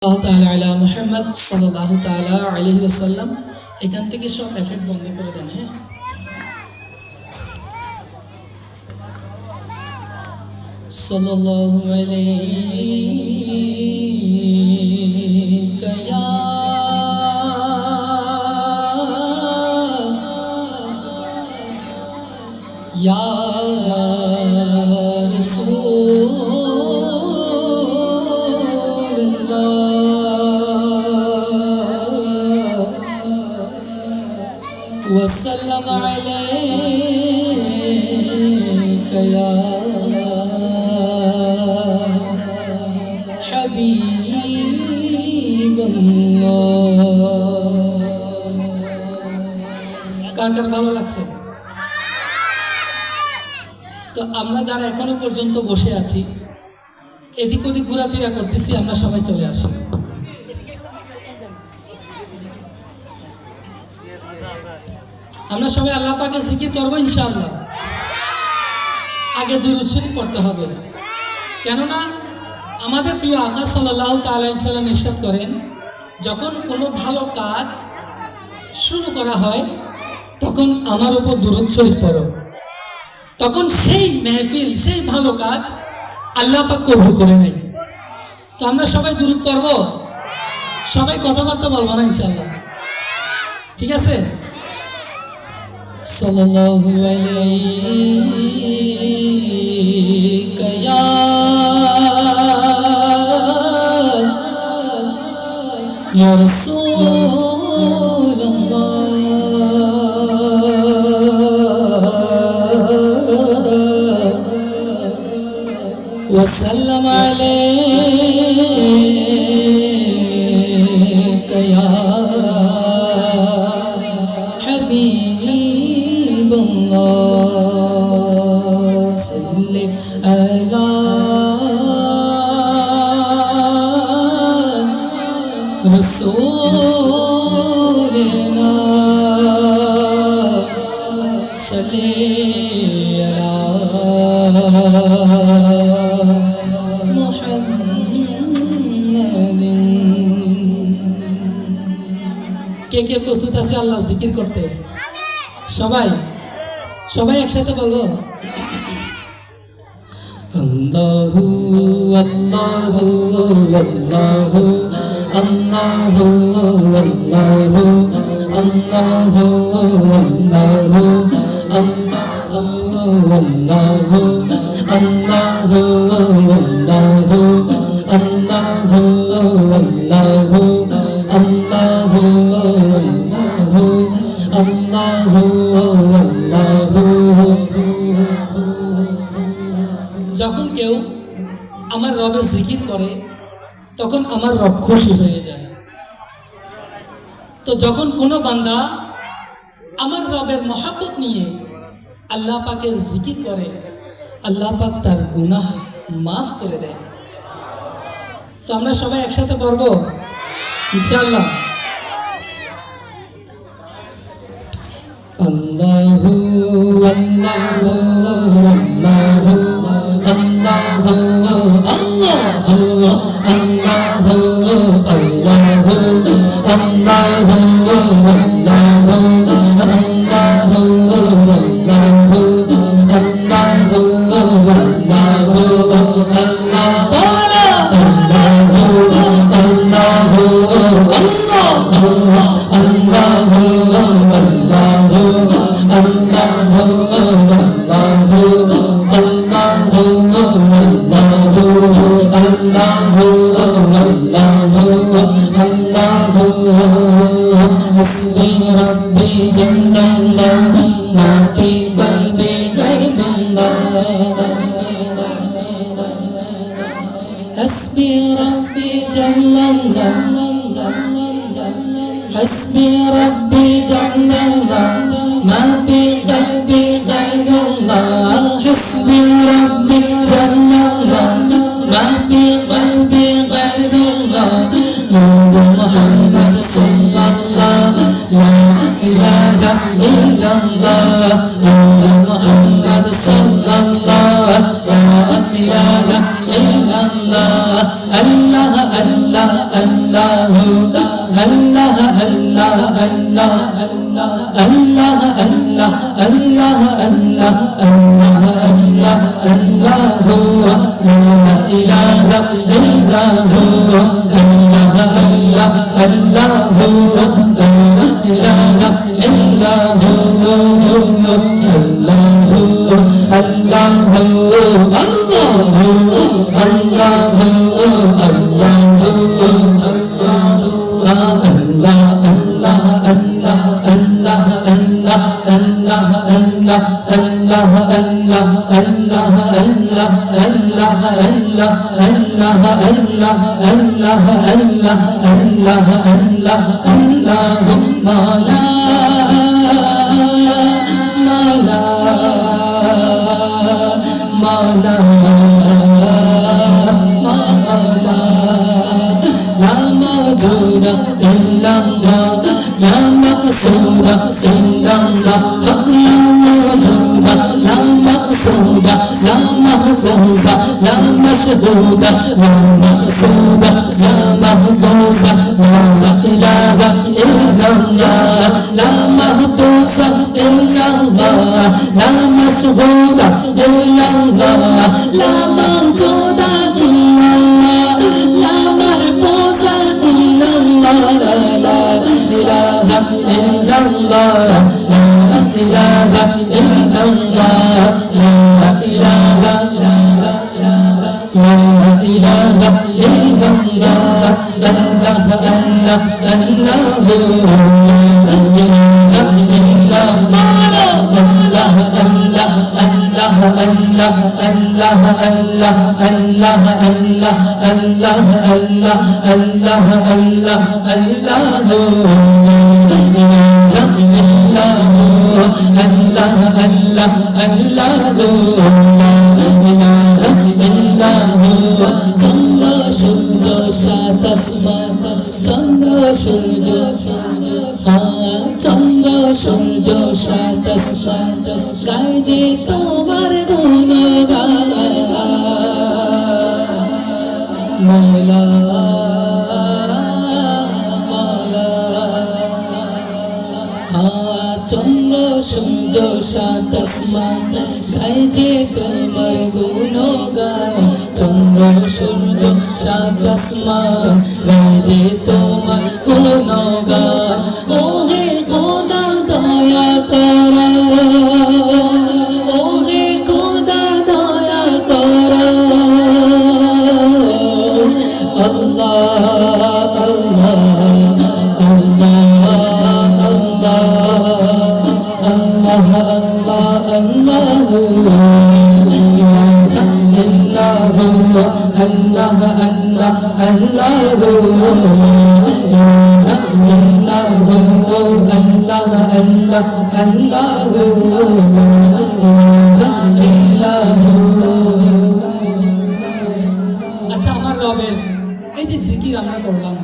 মুহাম্মদ সাল্লাল্লাহু তাআলা আলাইহি ওয়াসাল্লাম। এখান থেকে সব এফেক্ট বন্ধ করে দেন। হ্যাঁ, সাল্লাল্লাহু আলাইকা ইয়া وسلم عليك يا حبيب الله। কার ভালো লাগছে? তো আমরা যারা এখনো পর্যন্ত বসে আছি, এদিক ওদিক ঘোরাফেরা করতেছি, আমরা সবাই চলে আসি। আমরা সবাই আল্লাহ পাকে জিকির করবো ইনশাআল্লাহ। আগে দুরূদ শরীফ পড়তে হবে, কেননা আমাদের প্রিয় আকা সাল্লাল্লাহু তাআলা আলাইহি সাল্লাম ইরশাদ করেন, যখন কোনো ভালো কাজ শুরু করা হয় তখন আমার উপর দুরূদ শরীফ পড়ো, তখন সেই মেহফিল, সেই ভালো কাজ আল্লাহ পাক কবুল করে নেয়। তো আমরা সবাই দুরূদ পড়বো, সবাই কথাবার্তা বলবো না ইনশাআল্লাহ, ঠিক আছে? সাল্লাল্লাহু আলাইকা ইয়া রাসূলুল্লাহ ওয়া সাল্লাম আলাইকা ইয়া حبيب الله صل على رسولنا صل على محمد। কে কে প্রস্তুত আছে আল্লাহর জিকির করতে? সবাই সবাই একসাথে বলবো, আল্লাহু আল্লাহু আল্লাহু আল্লাহু আল্লাহু আল্লাহু আল্লাহু আল্লাহু আল্লাহু আল্লাহু আল্লাহু আল্লাহু আল্লাহু আল্লাহু আল্লাহু। যখন কেউ আমার রবের জিকির করে তখন আমার রব খুশি হয়ে যায়। তো যখন কোনো বান্দা আমার রবের মহব্বত নিয়ে আল্লাহ পাকের জিকির করে, আল্লাহ পাক তার গুনাহ মাফ করে দেয়। তো আমরা সবাই একসাথে পড়বো ইনশাআল্লাহ। আল্লাহু আল্লাহু আল্লাহু আল্লাহু আল্লাহু আল্লাহু আল্লাহু আল্লাহু حسبي ربي جل الله ما في قلبي غير الله حسبي ربي جل الله حسبي ربي جل الله ما في قلبي غير الله حسبي ربي جل الله ما في قلبي غير الله نور محمد صلى الله لا إله إلا الله نور محمد صلى الله لا إله إلا الله الله আল্লাহ আল্লাহ আল্লাহ আল্লাহ আল্লাহ আল্লাহ আল্লাহ আল্লাহ আল্লাহ আল্লাহ আল্লাহ আল্লাহ লা ইলাহা ইল্লাল্লাহ আল্লাহ আল্লাহ আল্লাহ লা ইলাহা ইল্লাল্লাহ আল্লাহ আচ্ছা আমার রবের এই যে জিকির আমরা করলাম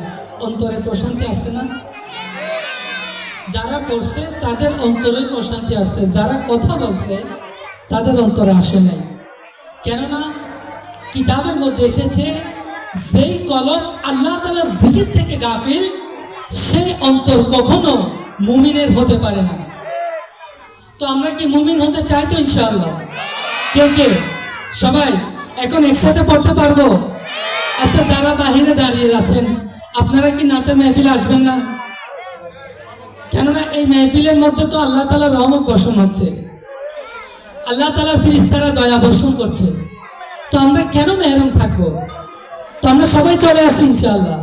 অন্তরে প্রশান্তি আসছে না? যারা করছে তাদের অন্তরে প্রশান্তি আসছে, যারা কথা বলছে তাদের অন্তরে আসে নাই। কেননা কিতাবের মধ্যে এসেছে যেই কলব আল্লাহ তাআলা জিকির থেকে গাফিল সেই অন্তর কখনো মুমিনের হতে পারে না। তো আমরা কি মুমিন হতে চাই তো ইনশাআল্লাহ? কে কে সবাই এখন একসাথে পড়তে পারবো? আচ্ছা যারা বাহিরে দাঁড়িয়ে আছেন আপনারা কি নাতের মেহফিলে আসবেন না? কেননা এই মেহফিলের মধ্যে তো আল্লাহ তাআলার রহমত বর্ষণ হচ্ছে, আল্লাহ তাআলার ফেরেশতারা দয়া বর্ষণ করছে। তো আমরা কেন মেহরুম থাকবো? তো আমরা সবাই চলে আসি ইনশাআল্লাহ,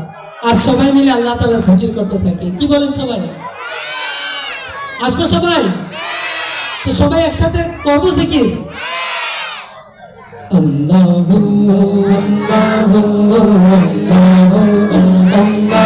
আর সবাই মিলে আল্লাহ তাআলা জিকির করতে থাকি। কি বলেন সবাই? আসবো সবাই? তো সবাই একসাথে করবো জিকির। আল্লাহু আল্লাহু আল্লাহু আল্লাহু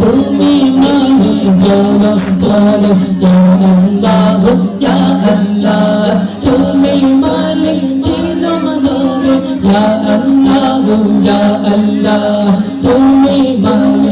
তুমি মালিক জনস্থলে ইয়া আল্লাহ ইয়া আল্লাহ, তুমি মালিক জিলমদলে ইয়া আল্লাহ ইয়া আল্লাহ, তুমি মালিক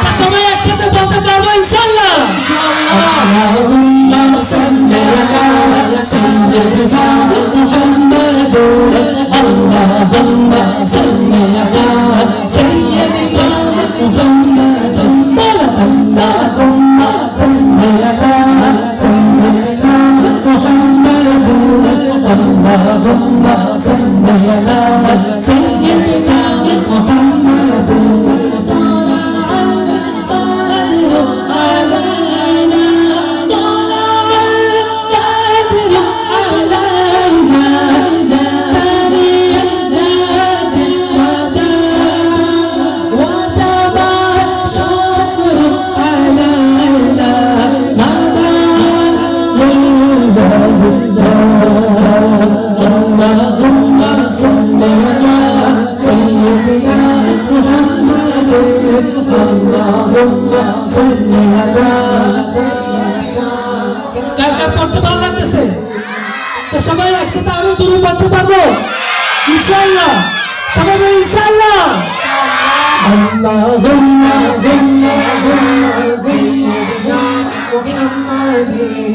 তা সবাই একসাথে বলতে পারবো ইনশাআল্লাহ। আল্লাহুম্মা সাল্লি আলা সাইয়্যিদিনা মুহাম্মাদ, আল্লাহুম্মা সাল্লি আলা সাইয়্যিদিনা মুহাম্মাদ, আল্লাহুম্মা সাল্লি আলা সাইয়্যিদিনা মুহাম্মাদ, আল্লাহুম্মা সাল্লি আলা সাইয়্যিদিনা মুহাম্মাদ। কার কার পড়তে ভালো লাগতেছে? তো সবাই একসাথে আরো জোরে পড়তে পারবো ইনশাআল্লাহ। সবাই বলি ইনশাআল্লাহ। আল্লাহুম্মা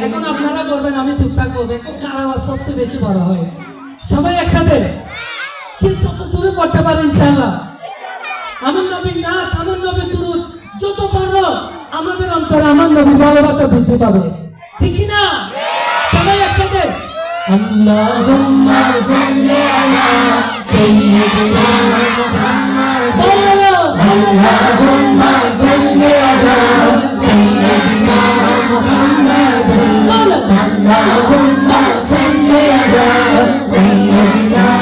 এখন আপনারা বলবেন আমি চুপ থাকবো, দেখো কার আওয়াজ সবচেয়ে বেশি বড় হয়। সবাই একসাথে যত জোরে পড়তে পারে ইনশাআল্লাহ। আমার নবীর নাথ, আমার নবীর দুরূদ যত পারবো আমাদের অন্তরে আমার নবীর ভালোবাসা বৃদ্ধি পাবে, ঠিক কি না? সবাই একসাথে আল্লাহুম্মা সাল্লি আলা সাইয়্যিদিনা মুহাম্মাদ, আল্লাহুম্মা সাল্লি আলা সাইয়্যিদিনা মুহাম্মাদ, আল্লাহুম্মা সাল্লি আলা সাইয়্যিদিনা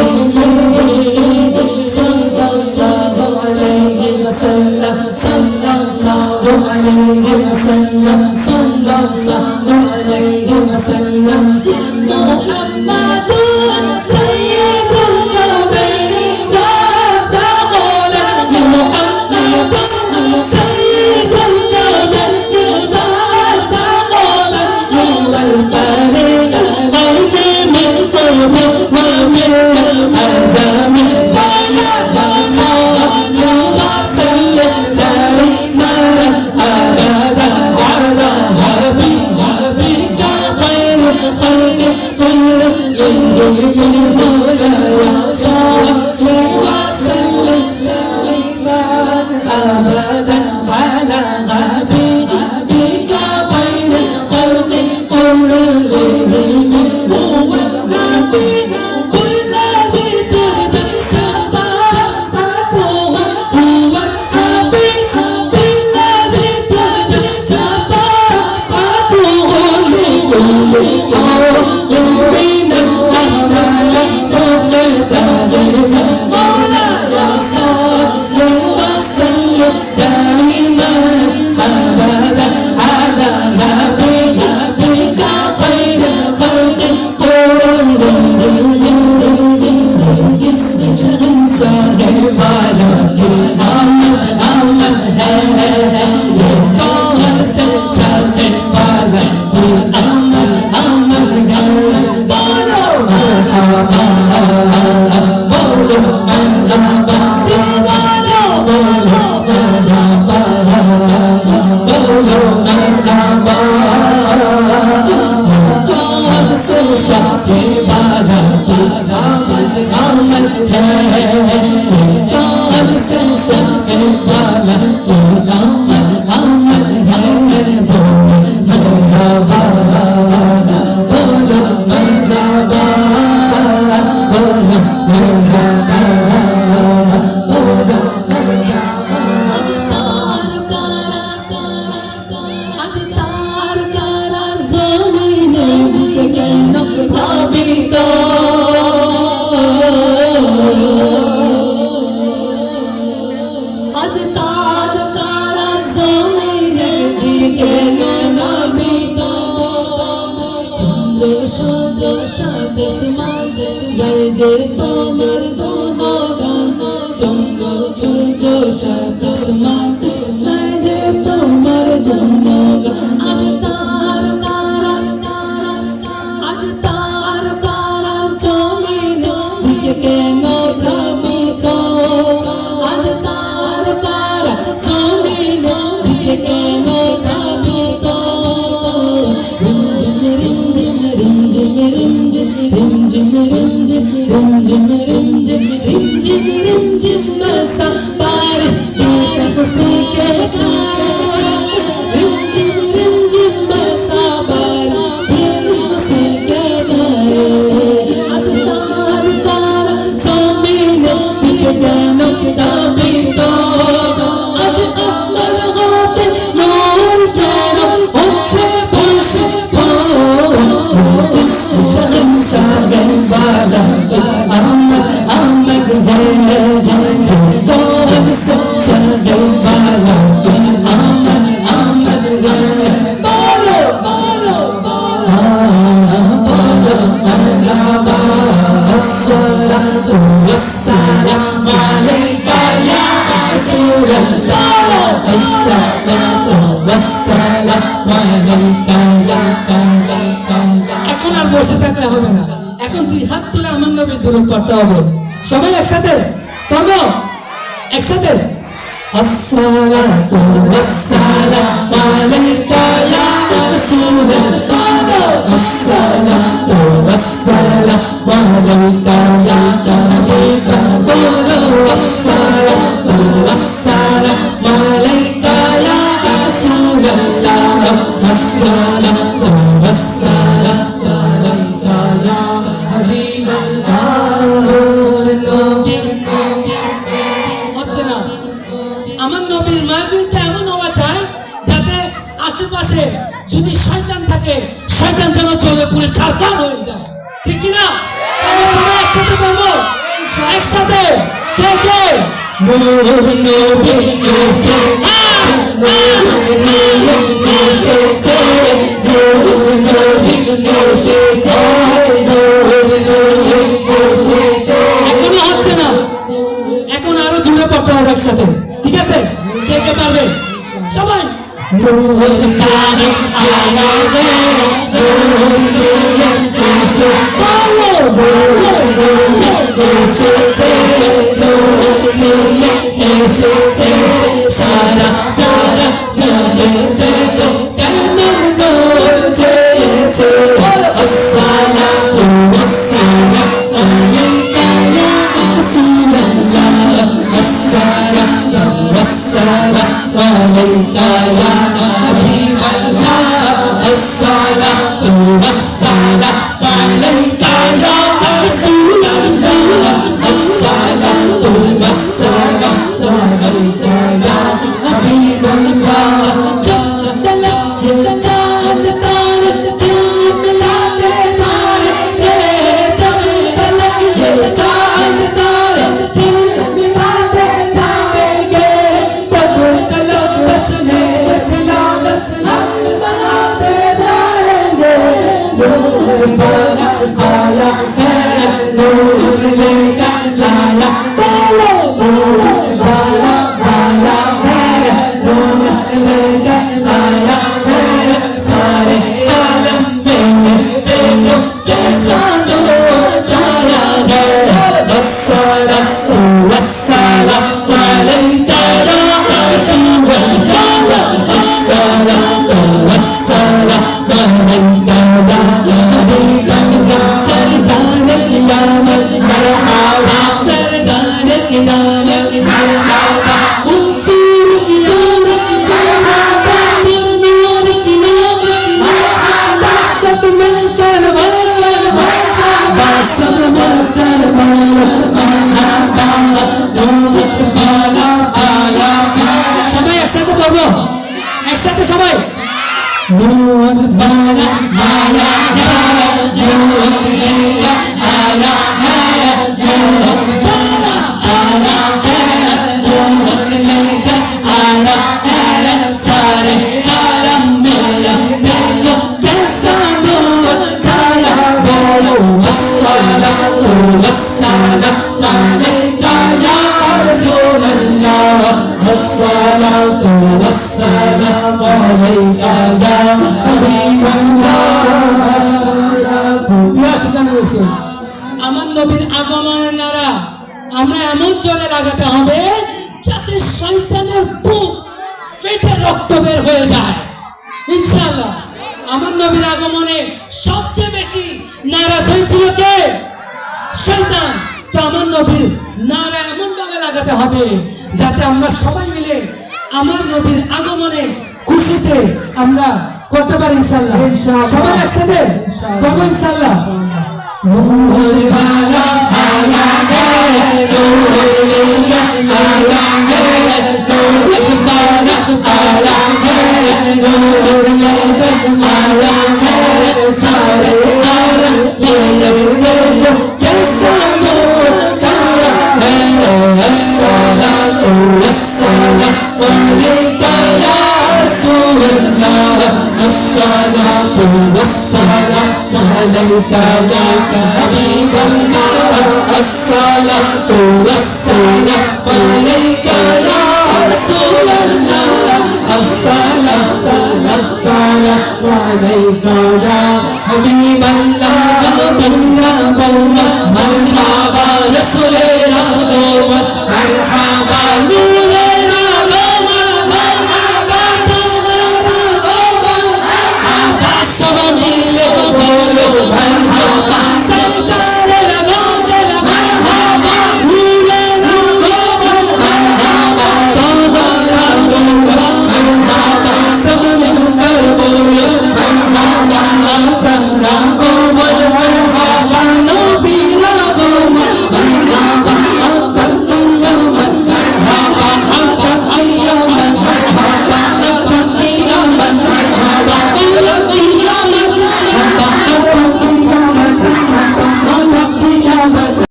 Thank you. शहंशाह वाला ये आमद आमद है ये कौन सा शहंशाह वाला ये आमद आमद है बोलो मरहबा बोलो मरहबा दीवानो बोलो मरहबा बोलो मरहबा कौन से शहंशाह वाला ये आमद है कौन से शहंशाह वाला ये आमद है बोलो मरहबा बोलो मरहबा बोलो मरहबा बोलो যে তোমার গুণগান চন্দ্র সূর্য সাত আসমান যে তোমার গুণগান আজ তার তারা আজ তার তারা জমিন দিকে কেন ধাবিত আজ তার তারা জমিন দিকে কেন ধাবিত রিমঝিম রিমঝিম রিমঝিম রিমঝিম রিমঝিম রিমঝিম रिमझिम रिमझिम रिमझिम रिमझिम बरसा बारिश की खुशी के गाए रिमझिम रिमझिम बरसा बारिश की खुशी के गाए आज तार तारा ज़मीन दिखे जानो दाबी तो आज आसमान होते नूर जानो उठे पुरुष इस शहंशाह वाला आमद आमद है कौन सा शहंशाह वाला आमद आमद है बोलो बोलो बोलो मरहबा अस्सलातु वस्सलामु अलैका या रसूल अल्लाह अस्सलातु वस्सलामु अलैका या এখন আর বসে থাকলে হবে না এখন দুই হাত তুলে আমার নবী দরুদ পড়তে হবে সবাই একসাথে পড়বো একসাথে আসসালাতু ওয়াসসালামু আলাইকা ইয়া রাসূলুল্লাহ আসসালাতু ওয়াসসালামু আলাইকা ইয়া হাবিবাল্লাহ আসসালাতু ওয়াসসালামু আলাইকা ইয়া রাসূলুল্লাহ আসসালাতু ওয়াসসালামু আলাইকা ইয়া আমার নবীর মাহফিলটা এমন হওয়া চাই যাতে আশেপাশে যদি শয়তান থাকে শয়তান যেন চলে পুরো ছারখার হয়ে যায় ঠিক কি না আমরা সবাই একসাথে বলবো একসাথে কে কে নূর নবী এসেছে নূর নবী এসেছে নূর নবী এসেছে নূর নবী এসেছে এখনো হচ্ছে না এখন আরো জোরে পড়তে হবে একসাথে ঠিক আছে কে কে পারবে সবাই নূর তারে আয়া রে নূর নূর এসে বলো নূর এসেছে নূর নূর এসেছে সারা সারা জানে জানে জানের নূর ঝরেছে আসসালাতু ওয়াসসালামু আলাইকা ইয়া রাসূলুল্লাহ আসসালাতু ওয়াসসালামু আলাইকা ইয়া হাবিবাল্লাহ আসসালাতু ওয়াসসালামু আলাইকা ইয়া রাসূলুল্লাহ আসসালাতু ওয়াসসালামু আলাইকা ইয়া হাবিবাল্লাহ সবাই একসাথে করবো, একসাথে সবাই নূর বালা আয়া है नूर लेकर आया है नूर बाला आया है नूर लेकर आया है सारे आलम में देखो कैसा नूर छाया बोलो अस्सलातु वस्सलामु अलैका या रसूल अल्लाह अस्सलातु वस्सलामु अलैका या हबीब আমার নবীর আগমনের নারা আমরা এমন জোরে লাগাতে হবে যাতে শয়তানের বুক ফেটে রক্ত বের হয়ে যায় ইনশাআল্লাহ। আমার নবীর আগমনে সবচেয়ে বেশি নারাজ হয়েছিল কে? শয়তান। তো আমার নবীর নারা এমন ভাবে লাগাতে হবে যাতে আমরা সবাই মিলে আমার নবীর আগমনে খুশিতে আমরা করতে পারি ইনশাআল্লাহ। সবাই একসাথে করবো ইনশাআল্লাহ। नूर वाला आया है नूर लेकर आया है नूर वाला आया है नूर लेकर आया है सारे आलम में देखो कैसा नूर छाया है अस्सलातु वस्सलामु अलैका या रसूल अल्लाह अस्सलातु वस्सलामु अलैका या हबीब अल्लाह अस्सलातु वस्सलामु अलैका या रसूल अल्लाह अस्सलातु वस्सलामु अलैका या हबीब अल्लाह मेरा मौला